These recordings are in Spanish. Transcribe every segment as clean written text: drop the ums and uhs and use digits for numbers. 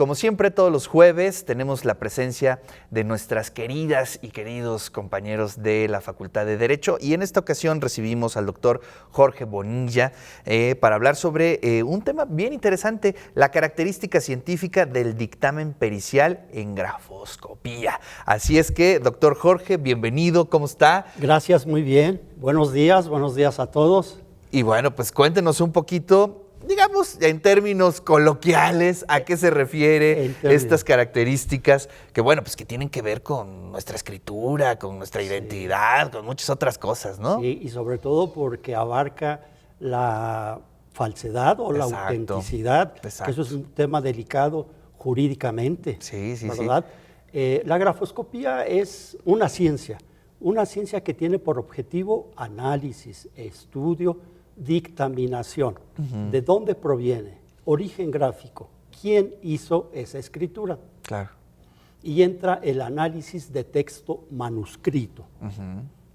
Como siempre, todos los jueves tenemos la presencia de nuestras queridas y queridos compañeros de la Facultad de Derecho, y en esta ocasión recibimos al doctor Jorge Bonilla para hablar sobre un tema bien interesante, la característica científica del dictamen pericial en grafoscopía. Así es que, doctor Jorge, bienvenido, ¿cómo está? Gracias, muy bien. Buenos días a todos. Y bueno, pues cuéntenos un poquito, digamos, en términos coloquiales, ¿a qué se refiere estas características que, bueno, pues que tienen que ver con nuestra escritura, con nuestra identidad, con muchas otras cosas, ¿no? Sí, y sobre todo porque abarca la falsedad o la autenticidad, que eso es un tema delicado jurídicamente, ¿verdad? Sí. La grafoscopía es una ciencia que tiene por objetivo análisis, estudio, dictaminación. ¿De dónde proviene? Origen gráfico. ¿Quién hizo esa escritura? Claro. Y entra el análisis de texto manuscrito.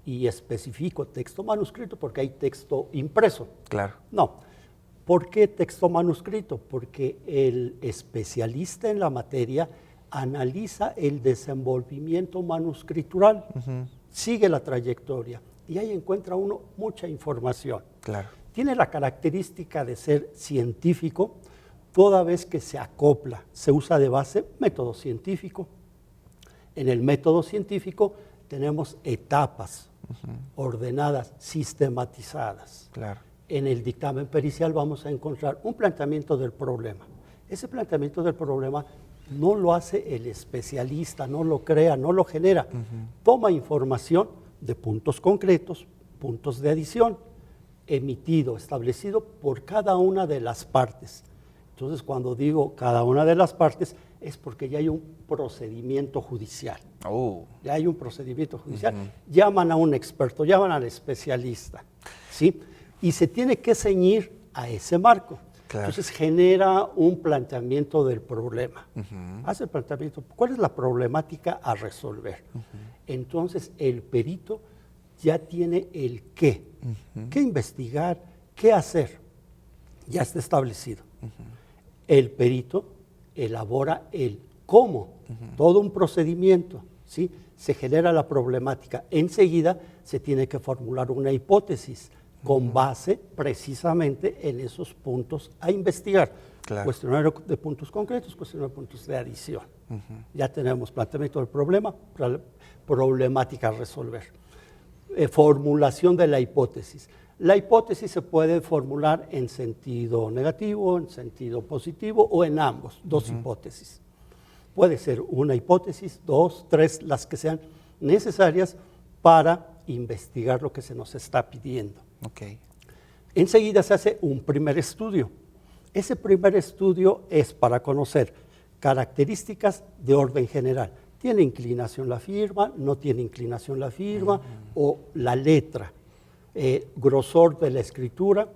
Y especifico texto manuscrito porque hay texto impreso. Claro. No. ¿Por qué texto manuscrito? Porque el especialista en la materia analiza el desenvolvimiento manuscritural, sigue la trayectoria y ahí encuentra uno mucha información. Claro. Tiene la característica de ser científico toda vez que se acopla, se usa de base método científico. En el método científico tenemos etapas ordenadas, sistematizadas. Claro. En el dictamen pericial vamos a encontrar un planteamiento del problema. Ese planteamiento del problema no lo hace el especialista, no lo crea, no lo genera. Toma información de puntos concretos, puntos de adición, emitido, establecido por cada una de las partes. Entonces, cuando digo cada una de las partes, es porque ya hay un procedimiento judicial. Ya hay un procedimiento judicial. Llaman a un experto, llaman al especialista, ¿sí? Y se tiene que ceñir a ese marco. Claro. Entonces genera un planteamiento del problema. Hace el planteamiento, ¿cuál es la problemática a resolver? Entonces el perito ya tiene el qué, qué investigar, qué hacer, ya está establecido. El perito elabora el cómo, todo un procedimiento, ¿sí? Se genera la problemática. Enseguida se tiene que formular una hipótesis con base precisamente en esos puntos a investigar. Claro. Cuestionario de puntos concretos, cuestionario de puntos de adición. Ya tenemos planteamiento del problema, problemática a resolver. Formulación de la hipótesis. La hipótesis se puede formular en sentido negativo, en sentido positivo o en ambos, dos hipótesis. Puede ser una hipótesis, dos, tres, las que sean necesarias para investigar lo que se nos está pidiendo. Okay. Enseguida se hace un primer estudio. Ese primer estudio es para conocer características de orden general. ¿Tiene inclinación la firma? ¿No tiene inclinación la firma? O la letra, grosor de la escritura,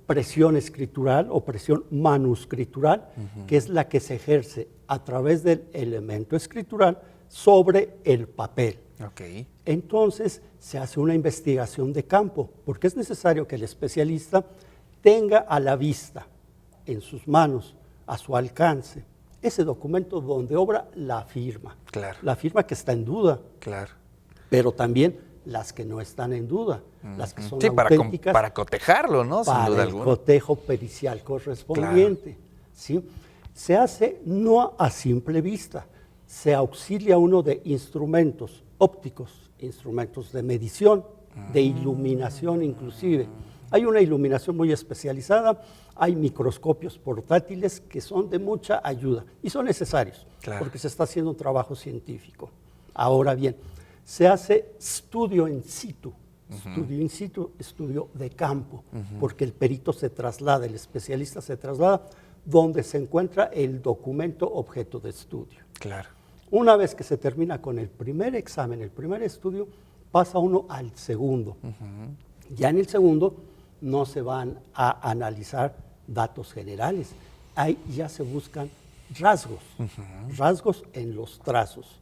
presión escritural o presión manuscritural, que es la que se ejerce a través del elemento escritural sobre el papel. Okay. Entonces se hace una investigación de campo, porque es necesario que el especialista tenga a la vista, en sus manos, a su alcance, ese documento donde obra la firma. Claro. La firma que está en duda. Claro. Pero también las que no están en duda, las que son auténticas. Para cotejarlo, ¿no? Sin duda alguna. Para el cotejo pericial correspondiente. Claro. ¿Sí? Se hace no a simple vista, se auxilia uno de instrumentos ópticos, instrumentos de medición, de iluminación inclusive. Hay una iluminación muy especializada, hay microscopios portátiles que son de mucha ayuda y son necesarios, porque se está haciendo un trabajo científico. Ahora bien, se hace estudio in situ, estudio de campo, porque el perito se traslada, el especialista se traslada donde se encuentra el documento objeto de estudio. Claro. Una vez que se termina con el primer examen, el primer estudio, pasa uno al segundo. Ya en el segundo no se van a analizar datos generales, ahí ya se buscan rasgos, rasgos en los trazos.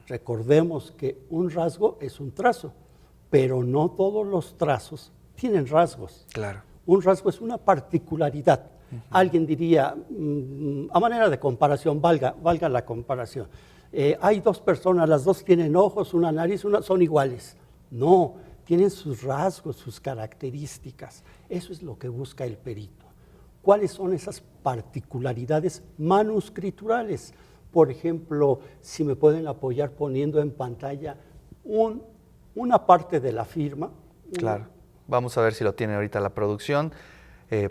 Recordemos que un rasgo es un trazo, pero no todos los trazos tienen rasgos. Claro. Un rasgo es una particularidad. Alguien diría, a manera de comparación, valga la comparación, hay dos personas, las dos tienen ojos, una nariz, son iguales. No, tienen sus rasgos, sus características. Eso es lo que busca el perito. ¿Cuáles son esas particularidades manuscriturales? Por ejemplo, si me pueden apoyar poniendo en pantalla una parte de la firma. Claro. Vamos a ver si lo tiene ahorita la producción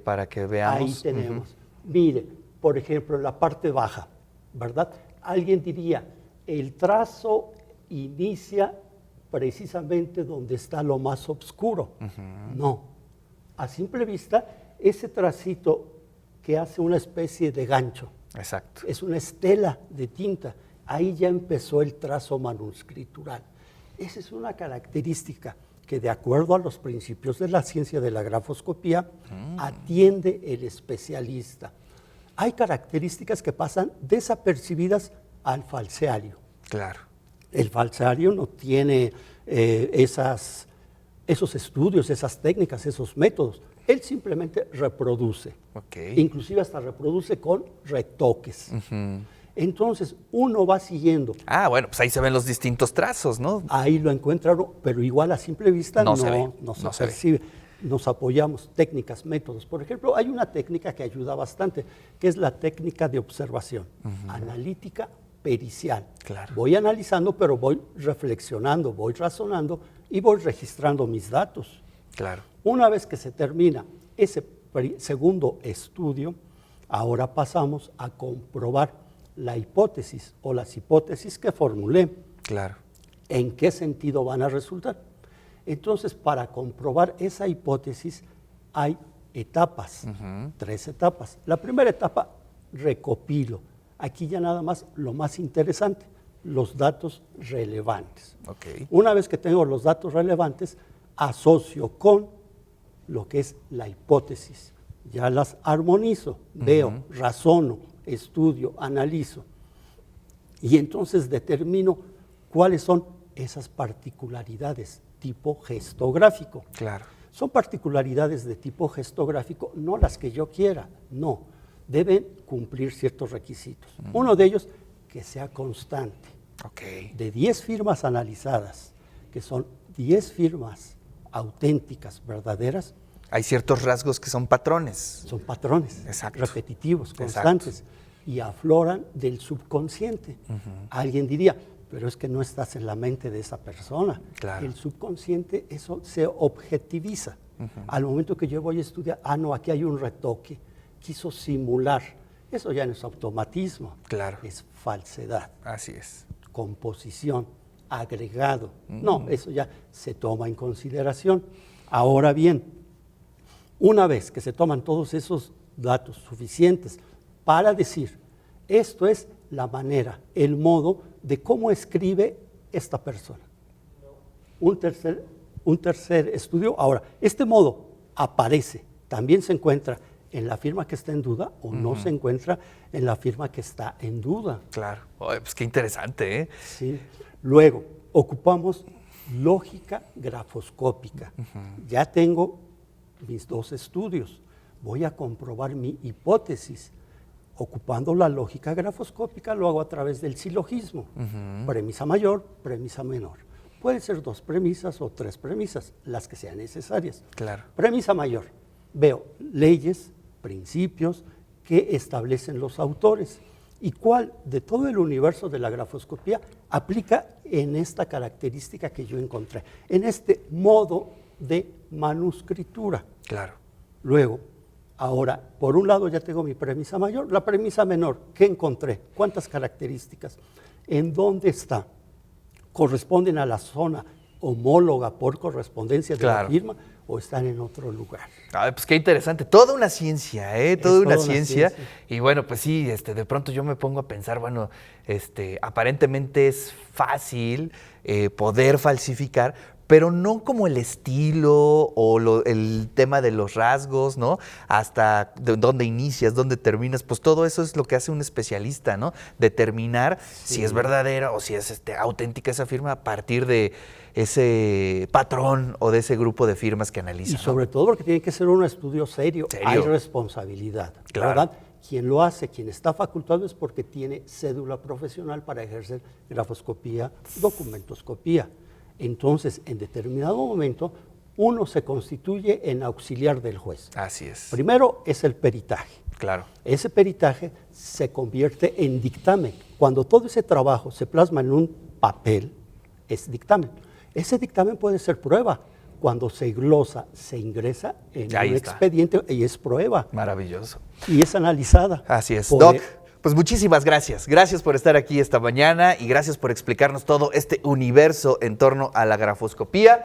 para que veamos. Ahí tenemos. Mire, por ejemplo, la parte baja, ¿verdad? Alguien diría, el trazo inicia precisamente donde está lo más oscuro. No. A simple vista, ese tracito que hace una especie de gancho. Exacto. Es una estela de tinta. Ahí ya empezó el trazo manuscritural. Esa es una característica que, de acuerdo a los principios de la ciencia de la grafoscopía, atiende el especialista. Hay características que pasan desapercibidas al falseario. Claro. El falsario no tiene esos estudios, esas técnicas, esos métodos. Él simplemente reproduce. Okay. Inclusive hasta reproduce con retoques. Entonces, uno va siguiendo. Ah, bueno, pues ahí se ven los distintos trazos, ¿no? Ahí lo encuentra uno, pero igual a simple vista no se percibe. Nos apoyamos, técnicas, métodos. Por ejemplo, hay una técnica que ayuda bastante, que es la técnica de observación, analítica pericial. Claro. Voy analizando, pero voy reflexionando, voy razonando y voy registrando mis datos. Claro. Una vez que se termina ese segundo estudio, ahora pasamos a comprobar la hipótesis o las hipótesis que formulé. Claro. ¿En qué sentido van a resultar? Entonces, para comprobar esa hipótesis hay etapas, 3 etapas. La primera etapa, recopilo. Aquí ya nada más lo más interesante, los datos relevantes. Okay. Una vez que tengo los datos relevantes, asocio con lo que es la hipótesis. Ya las armonizo, veo, razono, estudio, analizo. Y entonces determino cuáles son esas particularidades tipo gestográfico. Claro. Son particularidades de tipo gestográfico, no las que yo quiera, no. Deben cumplir ciertos requisitos. Uno de ellos, que sea constante. Okay. De 10 firmas analizadas, que son 10 firmas auténticas, verdaderas. Hay ciertos rasgos que son patrones. Son patrones. Exacto. Repetitivos, constantes. Exacto. Y afloran del subconsciente. Alguien diría, pero es que no estás en la mente de esa persona. Claro. El subconsciente, eso se objetiviza. Al momento que yo voy a estudiar, no, aquí hay un retoque, quiso simular. Eso ya no es automatismo. Claro. Es falsedad. Así es. Composición, agregado. No, eso ya se toma en consideración. Ahora bien, una vez que se toman todos esos datos suficientes para decir, esto es la manera, el modo de cómo escribe esta persona. Un tercer estudio. Ahora, este modo aparece, también se encuentra en la firma que está en duda o no se encuentra en la firma que está en duda. Claro. Oye, pues qué interesante, ¿eh? Sí. Luego, ocupamos lógica grafoscópica. Ya tengo mis 2 estudios. Voy a comprobar mi hipótesis. Ocupando la lógica grafoscópica, lo hago a través del silogismo. Premisa mayor, premisa menor. Puede ser 2 premisas o 3 premisas, las que sean necesarias. Claro. Premisa mayor. Veo leyes, principios que establecen los autores. ¿Y cuál de todo el universo de la grafoscopía aplica en esta característica que yo encontré? En este modo de manuscritura. Claro. Luego, ahora, por un lado ya tengo mi premisa mayor, la premisa menor, ¿qué encontré? ¿Cuántas características? ¿En dónde está? ¿Corresponden a la zona homóloga por correspondencia de la firma o están en otro lugar? Pues qué interesante, toda una ciencia, toda una ciencia. Y bueno, pues sí, de pronto yo me pongo a pensar, bueno, aparentemente es fácil poder falsificar, pero no como el estilo o el tema de los rasgos, ¿no? Hasta dónde inicias, dónde terminas, pues todo eso es lo que hace un especialista, ¿no? Determinar si es verdadera o si es auténtica esa firma a partir de ese patrón o de ese grupo de firmas que analiza. Y sobre todo porque tiene que ser un estudio serio. ¿Serio? Hay responsabilidad, claro, ¿verdad? Quien lo hace, quien está facultado es porque tiene cédula profesional para ejercer grafoscopía, documentoscopía. Entonces, en determinado momento, uno se constituye en auxiliar del juez. Así es. Primero es el peritaje. Claro. Ese peritaje se convierte en dictamen. Cuando todo ese trabajo se plasma en un papel, es dictamen. Ese dictamen puede ser prueba. Cuando se glosa, se ingresa en un expediente y es prueba. Maravilloso. Y es analizada. Así es. Doc, pues muchísimas gracias. Gracias por estar aquí esta mañana y gracias por explicarnos todo este universo en torno a la grafoscopía.